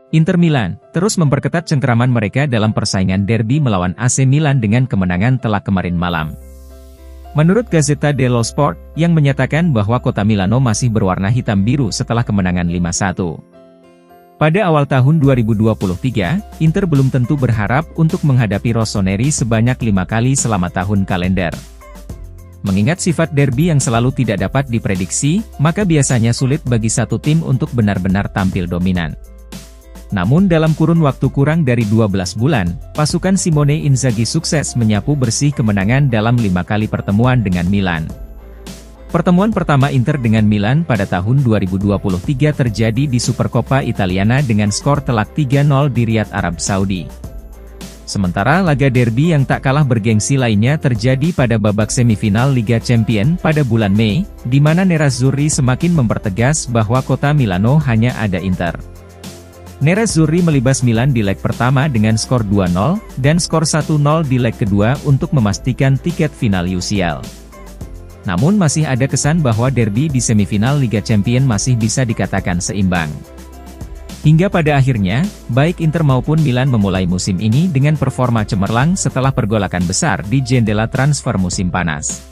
Inter Milan terus memperketat cengkeraman mereka dalam persaingan derby melawan AC Milan dengan kemenangan telak kemarin malam. Menurut Gazzetta dello Sport, yang menyatakan bahwa kota Milano masih berwarna hitam biru setelah kemenangan 5-1. Pada awal tahun 2023, Inter belum tentu berharap untuk menghadapi Rossoneri sebanyak 5 kali selama tahun kalender. Mengingat sifat derby yang selalu tidak dapat diprediksi, maka biasanya sulit bagi satu tim untuk benar-benar tampil dominan. Namun dalam kurun waktu kurang dari 12 bulan, pasukan Simone Inzaghi sukses menyapu bersih kemenangan dalam 5 kali pertemuan dengan Milan. Pertemuan pertama Inter dengan Milan pada tahun 2023 terjadi di Supercoppa Italiana dengan skor telak 3-0 di Riyadh, Arab Saudi. Sementara laga derby yang tak kalah bergengsi lainnya terjadi pada babak semifinal Liga Champions pada bulan Mei, di mana Nerazzurri semakin mempertegas bahwa kota Milano hanya ada Inter. Nerazzurri melibas Milan di leg pertama dengan skor 2-0, dan skor 1-0 di leg kedua untuk memastikan tiket final UCL. Namun masih ada kesan bahwa derby di semifinal Liga Champions masih bisa dikatakan seimbang. Hingga pada akhirnya, baik Inter maupun Milan memulai musim ini dengan performa cemerlang setelah pergolakan besar di jendela transfer musim panas.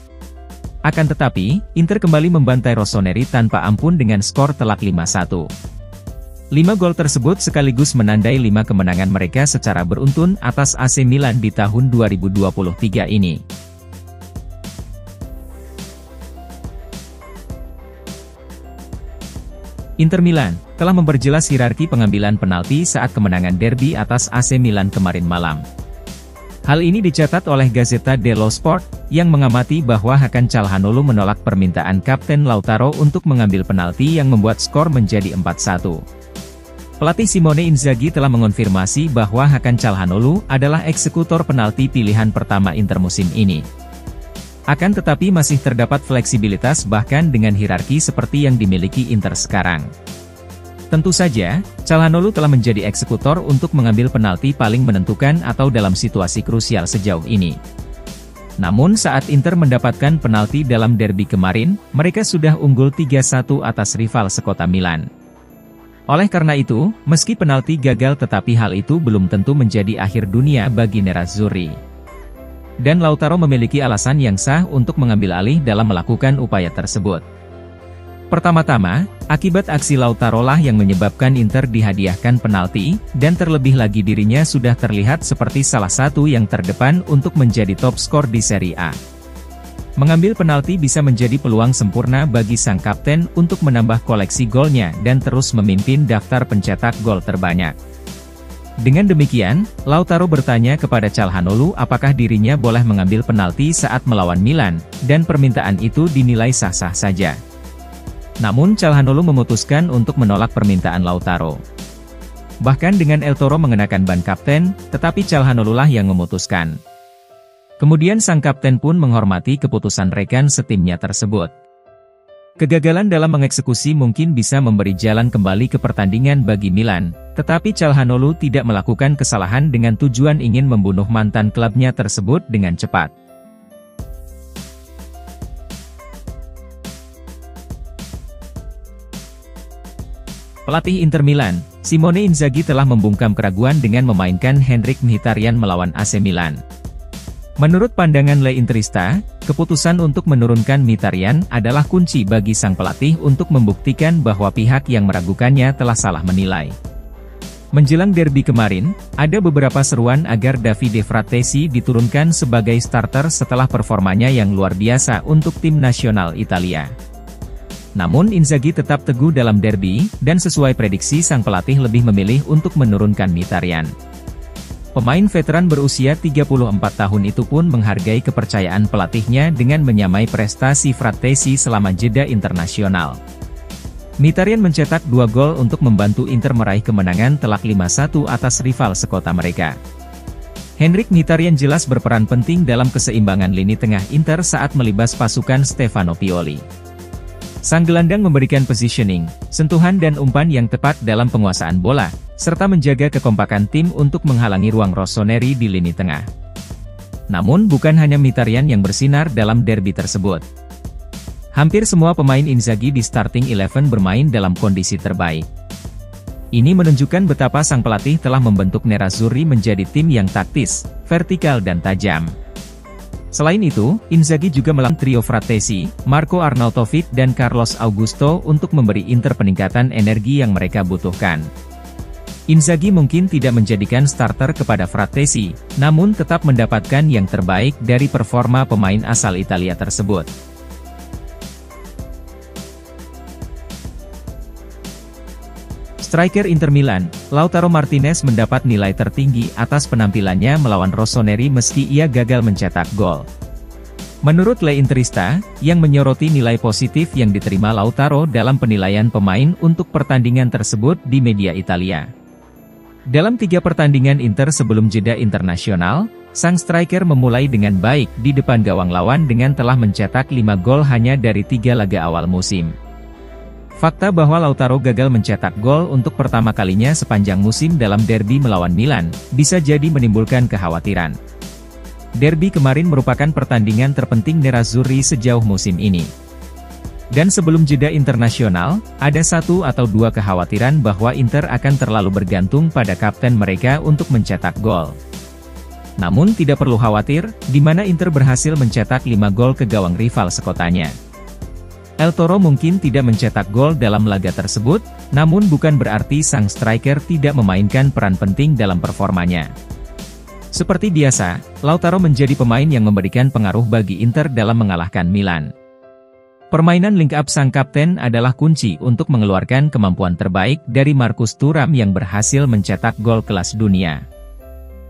Akan tetapi, Inter kembali membantai Rossoneri tanpa ampun dengan skor telak 5-1. 5 gol tersebut sekaligus menandai 5 kemenangan mereka secara beruntun atas AC Milan di tahun 2023 ini. Inter Milan telah memperjelas hierarki pengambilan penalti saat kemenangan derby atas AC Milan kemarin malam. Hal ini dicatat oleh Gazzetta dello Sport, yang mengamati bahwa Hakan Calhanoglu menolak permintaan Kapten Lautaro untuk mengambil penalti yang membuat skor menjadi 4-1. Pelatih Simone Inzaghi telah mengonfirmasi bahwa Hakan Calhanoglu adalah eksekutor penalti pilihan pertama Inter musim ini. Akan tetapi masih terdapat fleksibilitas bahkan dengan hierarki seperti yang dimiliki Inter sekarang. Tentu saja, Calhanoglu telah menjadi eksekutor untuk mengambil penalti paling menentukan atau dalam situasi krusial sejauh ini. Namun saat Inter mendapatkan penalti dalam derby kemarin, mereka sudah unggul 3-1 atas rival sekota Milan. Oleh karena itu, meski penalti gagal tetapi hal itu belum tentu menjadi akhir dunia bagi Nerazzurri. Dan Lautaro memiliki alasan yang sah untuk mengambil alih dalam melakukan upaya tersebut. Pertama-tama, akibat aksi Lautaro lah yang menyebabkan Inter dihadiahkan penalti, dan terlebih lagi dirinya sudah terlihat seperti salah satu yang terdepan untuk menjadi top skor di Serie A. Mengambil penalti bisa menjadi peluang sempurna bagi sang kapten untuk menambah koleksi golnya dan terus memimpin daftar pencetak gol terbanyak. Dengan demikian, Lautaro bertanya kepada Calhanoglu apakah dirinya boleh mengambil penalti saat melawan Milan, dan permintaan itu dinilai sah-sah saja. Namun Calhanoglu memutuskan untuk menolak permintaan Lautaro. Bahkan dengan El Toro mengenakan ban kapten, tetapi Calhanoglu lah yang memutuskan. Kemudian sang kapten pun menghormati keputusan rekan setimnya tersebut. Kegagalan dalam mengeksekusi mungkin bisa memberi jalan kembali ke pertandingan bagi Milan, tetapi Calhanoglu tidak melakukan kesalahan dengan tujuan ingin membunuh mantan klubnya tersebut dengan cepat. Pelatih Inter Milan, Simone Inzaghi telah membungkam keraguan dengan memainkan Henrikh Mkhitaryan melawan AC Milan. Menurut pandangan Le Interista, keputusan untuk menurunkan Mkhitaryan adalah kunci bagi sang pelatih untuk membuktikan bahwa pihak yang meragukannya telah salah menilai. Menjelang derby kemarin, ada beberapa seruan agar Davide Frattesi diturunkan sebagai starter setelah performanya yang luar biasa untuk tim nasional Italia. Namun Inzaghi tetap teguh dalam derby, dan sesuai prediksi sang pelatih lebih memilih untuk menurunkan Mkhitaryan. Pemain veteran berusia 34 tahun itu pun menghargai kepercayaan pelatihnya dengan menyamai prestasi Frattesi selama jeda internasional. Mkhitaryan mencetak 2 gol untuk membantu Inter meraih kemenangan telak 5-1 atas rival sekota mereka. Henrikh Mkhitaryan jelas berperan penting dalam keseimbangan lini tengah Inter saat melibas pasukan Stefano Pioli. Sang gelandang memberikan positioning, sentuhan dan umpan yang tepat dalam penguasaan bola, serta menjaga kekompakan tim untuk menghalangi ruang Rossoneri di lini tengah. Namun bukan hanya Mkhitaryan yang bersinar dalam derby tersebut. Hampir semua pemain Inzaghi di starting 11 bermain dalam kondisi terbaik. Ini menunjukkan betapa sang pelatih telah membentuk Nerazzurri menjadi tim yang taktis, vertikal dan tajam. Selain itu, Inzaghi juga melatih trio Frattesi, Marco Arnautovic dan Carlos Augusto untuk memberi Inter peningkatan energi yang mereka butuhkan. Inzaghi mungkin tidak menjadikan starter kepada Frattesi, namun tetap mendapatkan yang terbaik dari performa pemain asal Italia tersebut. Striker Inter Milan, Lautaro Martinez mendapat nilai tertinggi atas penampilannya melawan Rossoneri meski ia gagal mencetak gol. Menurut Le Interista, yang menyoroti nilai positif yang diterima Lautaro dalam penilaian pemain untuk pertandingan tersebut di media Italia. Dalam 3 pertandingan Inter sebelum jeda internasional, sang striker memulai dengan baik di depan gawang lawan dengan telah mencetak 5 gol hanya dari 3 laga awal musim. Fakta bahwa Lautaro gagal mencetak gol untuk pertama kalinya sepanjang musim dalam derby melawan Milan, bisa jadi menimbulkan kekhawatiran. Derby kemarin merupakan pertandingan terpenting Nerazzurri sejauh musim ini. Dan sebelum jeda internasional, ada 1 atau 2 kekhawatiran bahwa Inter akan terlalu bergantung pada kapten mereka untuk mencetak gol. Namun tidak perlu khawatir, di mana Inter berhasil mencetak 5 gol ke gawang rival sekotanya. El Toro mungkin tidak mencetak gol dalam laga tersebut, namun bukan berarti sang striker tidak memainkan peran penting dalam performanya. Seperti biasa, Lautaro menjadi pemain yang memberikan pengaruh bagi Inter dalam mengalahkan Milan. Permainan link up sang kapten adalah kunci untuk mengeluarkan kemampuan terbaik dari Marcus Thuram yang berhasil mencetak gol kelas dunia.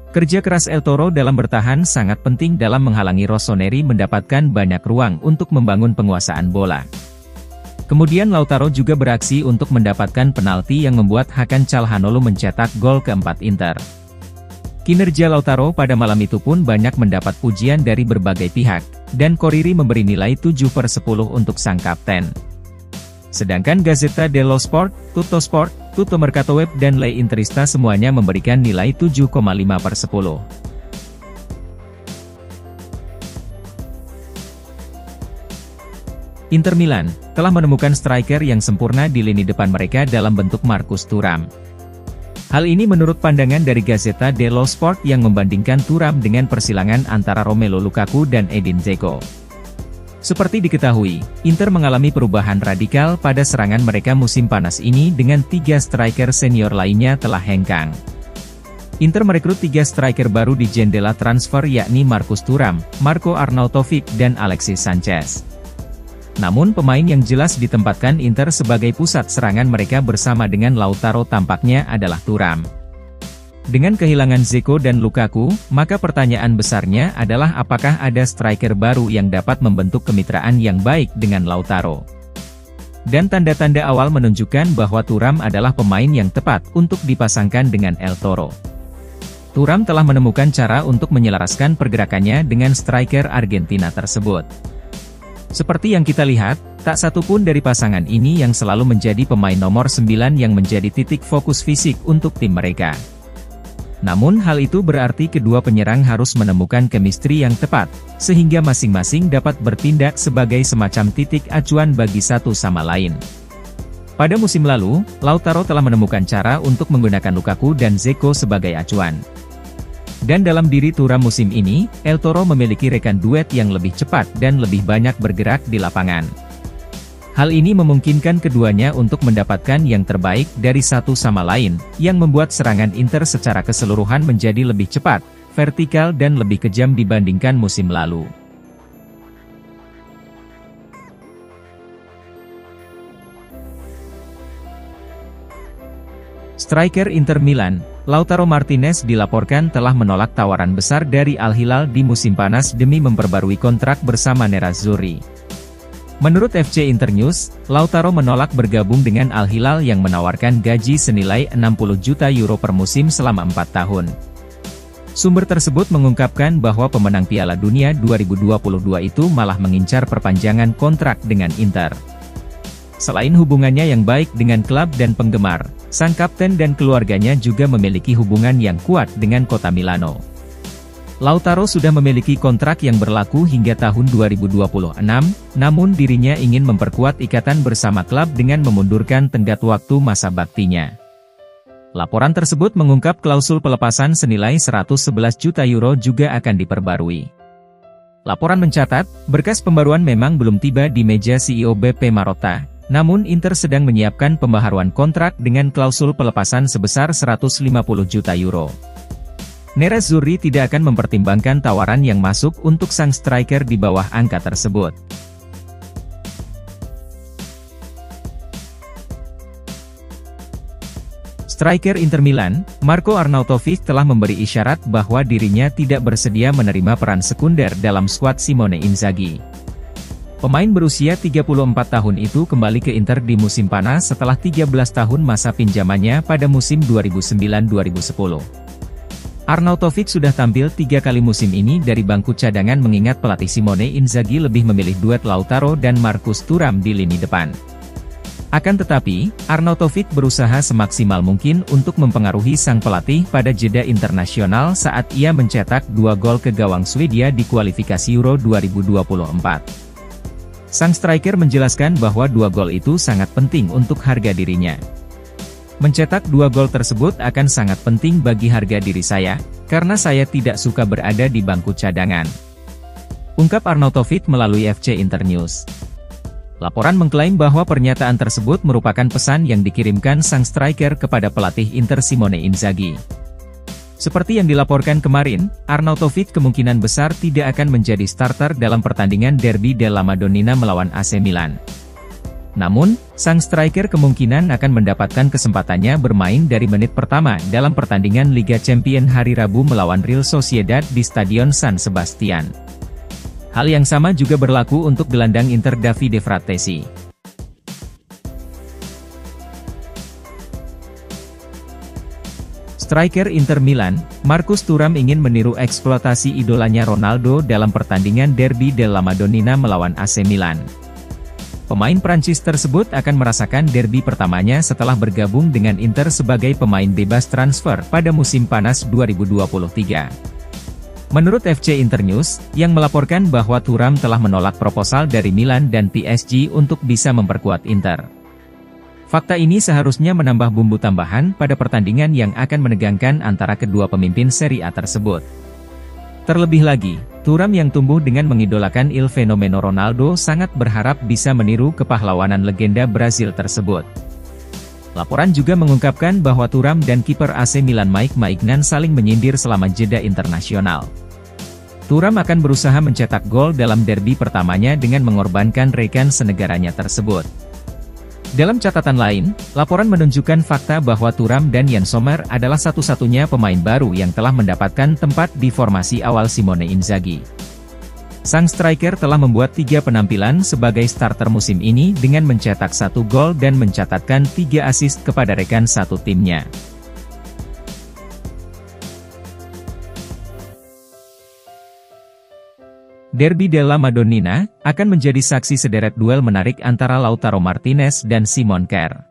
Kerja keras El Toro dalam bertahan sangat penting dalam menghalangi Rossoneri mendapatkan banyak ruang untuk membangun penguasaan bola. Kemudian Lautaro juga beraksi untuk mendapatkan penalti yang membuat Hakan Calhanoglu mencetak gol keempat Inter. Kinerja Lautaro pada malam itu pun banyak mendapat pujian dari berbagai pihak, dan Corriere memberi nilai 7/10 untuk sang kapten. Sedangkan Gazzetta dello Sport, Tuttosport, Tuttomercatoweb dan Le Interista semuanya memberikan nilai 7,5/10. Inter Milan telah menemukan striker yang sempurna di lini depan mereka dalam bentuk Marcus Thuram. Hal ini menurut pandangan dari Gazzetta dello Sport yang membandingkan Thuram dengan persilangan antara Romelu Lukaku dan Edin Dzeko. Seperti diketahui, Inter mengalami perubahan radikal pada serangan mereka musim panas ini dengan 3 striker senior lainnya telah hengkang. Inter merekrut 3 striker baru di jendela transfer yakni Marcus Thuram, Marco Arnautovic dan Alexis Sanchez. Namun pemain yang jelas ditempatkan Inter sebagai pusat serangan mereka bersama dengan Lautaro tampaknya adalah Thuram. Dengan kehilangan Dzeko dan Lukaku, maka pertanyaan besarnya adalah apakah ada striker baru yang dapat membentuk kemitraan yang baik dengan Lautaro. Dan tanda-tanda awal menunjukkan bahwa Thuram adalah pemain yang tepat untuk dipasangkan dengan El Toro. Thuram telah menemukan cara untuk menyelaraskan pergerakannya dengan striker Argentina tersebut. Seperti yang kita lihat, tak satu pun dari pasangan ini yang selalu menjadi pemain nomor 9 yang menjadi titik fokus fisik untuk tim mereka. Namun hal itu berarti kedua penyerang harus menemukan chemistry yang tepat, sehingga masing-masing dapat bertindak sebagai semacam titik acuan bagi satu sama lain. Pada musim lalu, Lautaro telah menemukan cara untuk menggunakan Lukaku dan Dzeko sebagai acuan. Dan dalam diri Thuram musim ini, El Toro memiliki rekan duet yang lebih cepat dan lebih banyak bergerak di lapangan. Hal ini memungkinkan keduanya untuk mendapatkan yang terbaik dari satu sama lain, yang membuat serangan Inter secara keseluruhan menjadi lebih cepat, vertikal dan lebih kejam dibandingkan musim lalu. Striker Inter Milan, Lautaro Martinez dilaporkan telah menolak tawaran besar dari Al Hilal di musim panas demi memperbarui kontrak bersama Nerazzurri. Menurut FC Internews, Lautaro menolak bergabung dengan Al Hilal yang menawarkan gaji senilai 60 juta euro per musim selama 4 tahun. Sumber tersebut mengungkapkan bahwa pemenang Piala Dunia 2022 itu malah mengincar perpanjangan kontrak dengan Inter. Selain hubungannya yang baik dengan klub dan penggemar, sang kapten dan keluarganya juga memiliki hubungan yang kuat dengan kota Milano. Lautaro sudah memiliki kontrak yang berlaku hingga tahun 2026, namun dirinya ingin memperkuat ikatan bersama klub dengan memundurkan tenggat waktu masa baktinya. Laporan tersebut mengungkap klausul pelepasan senilai 111 juta euro juga akan diperbarui. Laporan mencatat, berkas pembaruan memang belum tiba di meja CEO BP Marotta, namun Inter sedang menyiapkan pembaharuan kontrak dengan klausul pelepasan sebesar 150 juta euro. Nerazzurri tidak akan mempertimbangkan tawaran yang masuk untuk sang striker di bawah angka tersebut. Striker Inter Milan, Marco Arnautovic telah memberi isyarat bahwa dirinya tidak bersedia menerima peran sekunder dalam skuad Simone Inzaghi. Pemain berusia 34 tahun itu kembali ke Inter di musim panas setelah 13 tahun masa pinjamannya pada musim 2009-2010. Arnautovic sudah tampil 3 kali musim ini dari bangku cadangan mengingat pelatih Simone Inzaghi lebih memilih duet Lautaro dan Marcus Thuram di lini depan. Akan tetapi, Arnautovic berusaha semaksimal mungkin untuk mempengaruhi sang pelatih pada jeda internasional saat ia mencetak 2 gol ke gawang Swedia di kualifikasi Euro 2024. Sang striker menjelaskan bahwa 2 gol itu sangat penting untuk harga dirinya. Mencetak 2 gol tersebut akan sangat penting bagi harga diri saya, karena saya tidak suka berada di bangku cadangan. Ungkap Arnautovic melalui FC Internews. Laporan mengklaim bahwa pernyataan tersebut merupakan pesan yang dikirimkan sang striker kepada pelatih Inter Simone Inzaghi. Seperti yang dilaporkan kemarin, Arnautovic kemungkinan besar tidak akan menjadi starter dalam pertandingan Derby della Madonnina melawan AC Milan. Namun, sang striker kemungkinan akan mendapatkan kesempatannya bermain dari menit pertama dalam pertandingan Liga Champions hari Rabu melawan Real Sociedad di Stadion San Sebastian. Hal yang sama juga berlaku untuk gelandang Inter Davide Frattesi. Striker Inter Milan, Marcus Thuram ingin meniru eksploitasi idolanya Ronaldo dalam pertandingan Derby della Madonnina melawan AC Milan. Pemain Prancis tersebut akan merasakan derby pertamanya setelah bergabung dengan Inter sebagai pemain bebas transfer pada musim panas 2023. Menurut FC Internews, yang melaporkan bahwa Thuram telah menolak proposal dari Milan dan PSG untuk bisa memperkuat Inter. Fakta ini seharusnya menambah bumbu tambahan pada pertandingan yang akan menegangkan antara kedua pemimpin Serie A tersebut. Terlebih lagi, Thuram yang tumbuh dengan mengidolakan Il Fenomeno Ronaldo sangat berharap bisa meniru kepahlawanan legenda Brazil tersebut. Laporan juga mengungkapkan bahwa Thuram dan kiper AC Milan Mike Maignan saling menyindir selama jeda internasional. Thuram akan berusaha mencetak gol dalam derby pertamanya dengan mengorbankan rekan senegaranya tersebut. Dalam catatan lain, laporan menunjukkan fakta bahwa Thuram dan Yann Sommer adalah satu-satunya pemain baru yang telah mendapatkan tempat di formasi awal Simone Inzaghi. Sang striker telah membuat 3 penampilan sebagai starter musim ini dengan mencetak 1 gol dan mencatatkan 3 assist kepada rekan satu timnya. Derby della Madonnina akan menjadi saksi sederet duel menarik antara Lautaro Martinez dan Simon Kjær.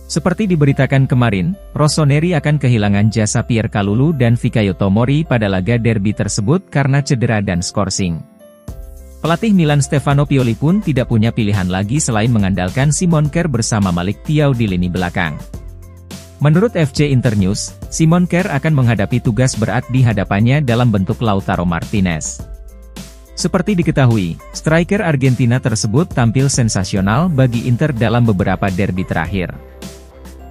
Seperti diberitakan kemarin, Rossoneri akan kehilangan jasa Pierre Kalulu dan Fikayo Tomori pada laga derby tersebut karena cedera dan skorsing. Pelatih Milan Stefano Pioli pun tidak punya pilihan lagi selain mengandalkan Simon Kjær bersama Malik Thiaw di lini belakang. Menurut FC Internews, Simon Kjær akan menghadapi tugas berat di hadapannya dalam bentuk Lautaro Martinez. Seperti diketahui, striker Argentina tersebut tampil sensasional bagi Inter dalam beberapa derby terakhir.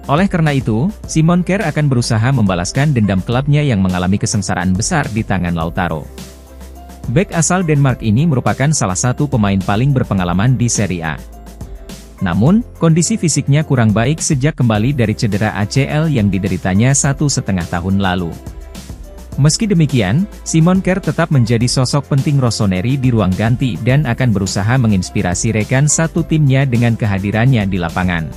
Oleh karena itu, Simon Kjær akan berusaha membalaskan dendam klubnya yang mengalami kesengsaraan besar di tangan Lautaro. Bek asal Denmark ini merupakan salah satu pemain paling berpengalaman di Serie A. Namun, kondisi fisiknya kurang baik sejak kembali dari cedera ACL yang dideritanya 1,5 tahun lalu. Meski demikian, Simon Kjær tetap menjadi sosok penting Rossoneri di ruang ganti dan akan berusaha menginspirasi rekan satu timnya dengan kehadirannya di lapangan.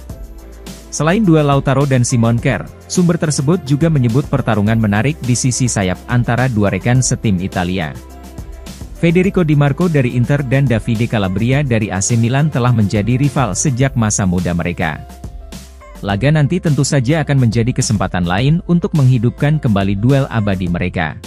Selain duel Lautaro dan Simon Kjær, sumber tersebut juga menyebut pertarungan menarik di sisi sayap antara dua rekan setim Italia. Federico Di Marco dari Inter dan Davide Calabria dari AC Milan telah menjadi rival sejak masa muda mereka. Laga nanti tentu saja akan menjadi kesempatan lain untuk menghidupkan kembali duel abadi mereka.